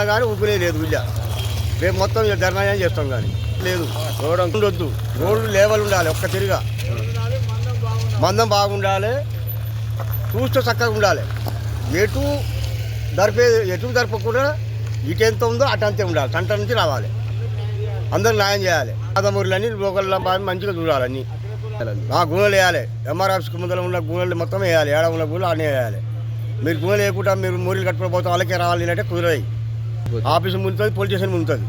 కానీ ఊపిరే లేదు ఇల్లు రేపు మొత్తం ధర్నాయం చేస్తాం కానీ లేదు రోడ్ ఉండొద్దు రోడ్లు లేవల్ ఉండాలి ఒక్క తిరిగా మందం బాగుండాలి చూస్తే చక్కగా ఉండాలి ఎటు దర్పకుండా ఇటు ఎంత ఉందో అటు అంతే ఉండాలి సంట నుంచి రావాలి అందరూ న్యాయం చేయాలి అదమూరులని లోకల్లో మంచిగా చూడాలని గుణలు వేయాలి ఎంఆర్ ఆఫీస్కి ముందర ఉన్న గుణలు మొత్తం వేయాలి ఏడ ఉన్న గుణలు అన్నీ వేయాలి మీరు గుణలు వేయకుండా మీరు మూరీలు కట్టుకుని పోతే వాళ్ళకే రావాలి అంటే కుదరదు ఆఫీసు ముందుతుంది పోలీస్ స్టేషన్ ముందుతుంది